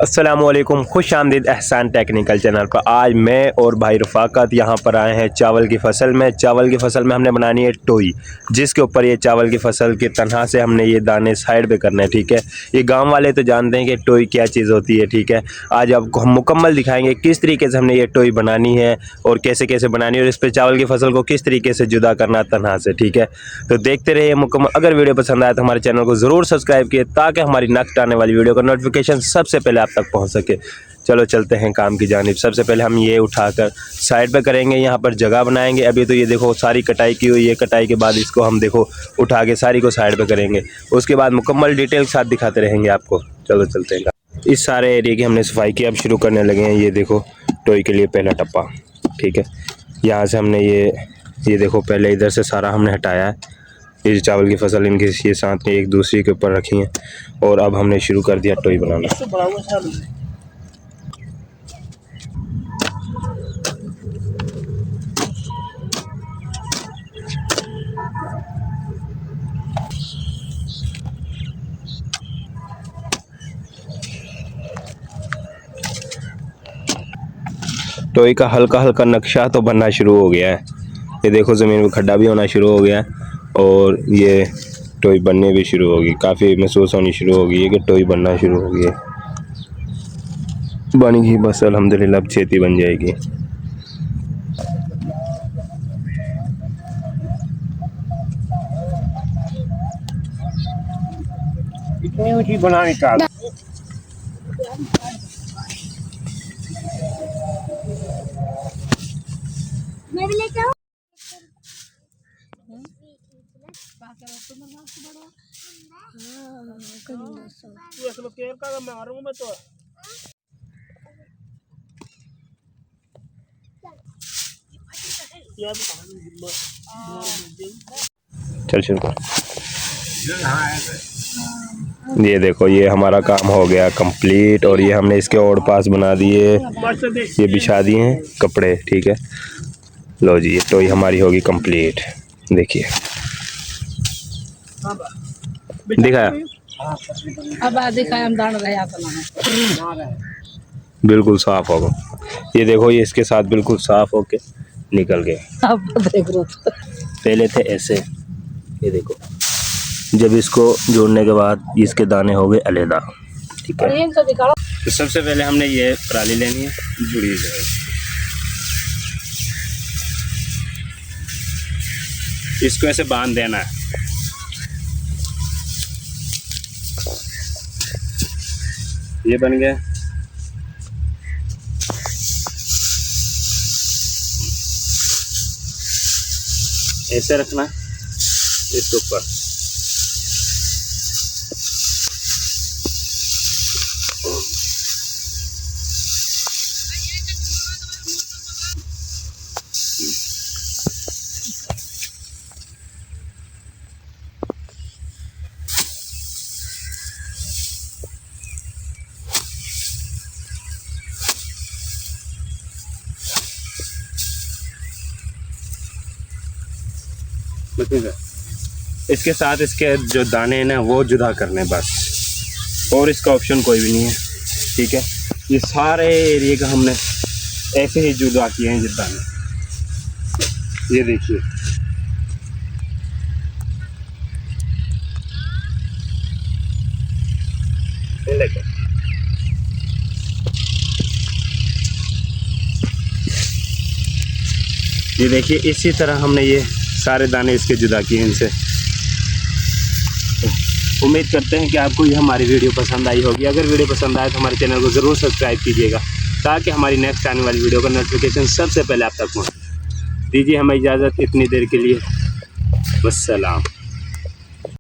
अस्सलामुअलैकुम, खुश आमदीद एहसान टेक्निकल चैनल पर। आज मैं और भाई रफ़ाकत यहाँ पर आए हैं चावल की फसल में। चावल की फसल में हमने बनानी है टोई, जिसके ऊपर ये चावल की फसल की तनहा से हमने ये दाने साइड पे करने हैं। ठीक है, ये गांव वाले तो जानते हैं कि टोई क्या चीज़ होती है। ठीक है, आज आपको हम मुकम्मल दिखाएंगे किस तरीके से हमने ये टोई बनानी है और कैसे कैसे बनानी है और इस पर चावल की फसल को किस तरीके से जुदा करना तनहा से। ठीक है, तो देखते रहिए मुकम्मल। अगर वीडियो पसंद आए तो हमारे चैनल को ज़रूर सब्सक्राइब किए ताकि हमारी नेक्स्ट आने वाली वीडियो का नोटिफिकेशन सबसे पहले आप तक पहुंच सके। चलो चलते हैं काम की जानिब। सबसे पहले हम ये उठाकर साइड पे करेंगे, यहाँ पर जगह बनाएंगे। अभी तो ये देखो सारी कटाई की हुई है, कटाई के बाद इसको हम देखो उठा के सारी को साइड पे करेंगे। उसके बाद मुकम्मल डिटेल के साथ दिखाते रहेंगे आपको। चलो चलते हैं। इस सारे एरिया की हमने सफाई की, अब शुरू करने लगे हैं। ये देखो टोई के लिए पहला टप्पा। ठीक है, यहाँ से हमने ये देखो पहले इधर से सारा हमने हटाया है। ये चावल की फसल इनके ये साथ में एक दूसरे के ऊपर रखी है और अब हमने शुरू कर दिया टोई बनाना। टोई का हल्का हल्का नक्शा तो बनना शुरू हो गया है। ये देखो ज़मीन में खड्डा भी होना शुरू हो गया है और ये टोई बनने भी शुरू होगी। काफ़ी महसूस होनी शुरू हो गई है कि टोई बनना शुरू हो गई है। बन गई बस अल्हम्दुलिल्लाह, अब छेती बन जाएगी। इतनी ऊंची बनानी का मैं भी लेके आऊं। तू ऐसे केयर का मैं मारूंगा मैं तो। चल शुरू कर। ये देखो ये हमारा काम हो गया कंप्लीट और ये हमने इसके और पास बना दिए, ये बिछा दिए हैं कपड़े। ठीक है, लो जी ये टोई हमारी होगी कंप्लीट। देखिए दिखाया, अब दिखाया हम दान रहे अपना बिल्कुल साफ होगा। ये देखो ये इसके साथ बिल्कुल साफ होके निकल गए। अब देख लो पहले थे ऐसे, ये देखो जब इसको जोड़ने के बाद इसके दाने हो गए अलहदा। ठीक है, तो सबसे पहले हमने ये पराली लेनी है, जुड़ी जाए। इसको ऐसे बांध देना है। ये बन गया। ऐसे रखना इसके ऊपर। इसके साथ इसके जो दाने हैं ना वो जुदा करने बस, और इसका ऑप्शन कोई भी नहीं है। ठीक है, ये सारे एरिया का हमने ऐसे ही जुदा किए हैं जिस दाने। ये देखिए ये देखिए इसी तरह हमने ये सारे दाने इसके जुदा किए इनसे। उम्मीद करते हैं कि आपको ये हमारी वीडियो पसंद आई होगी। अगर वीडियो पसंद आए तो हमारे चैनल को ज़रूर सब्सक्राइब कीजिएगा ताकि हमारी नेक्स्ट आने वाली वीडियो का नोटिफिकेशन सबसे पहले आप तक पहुँचे। दीजिए हमें इजाज़त इतनी देर के लिए। वस्सलाम।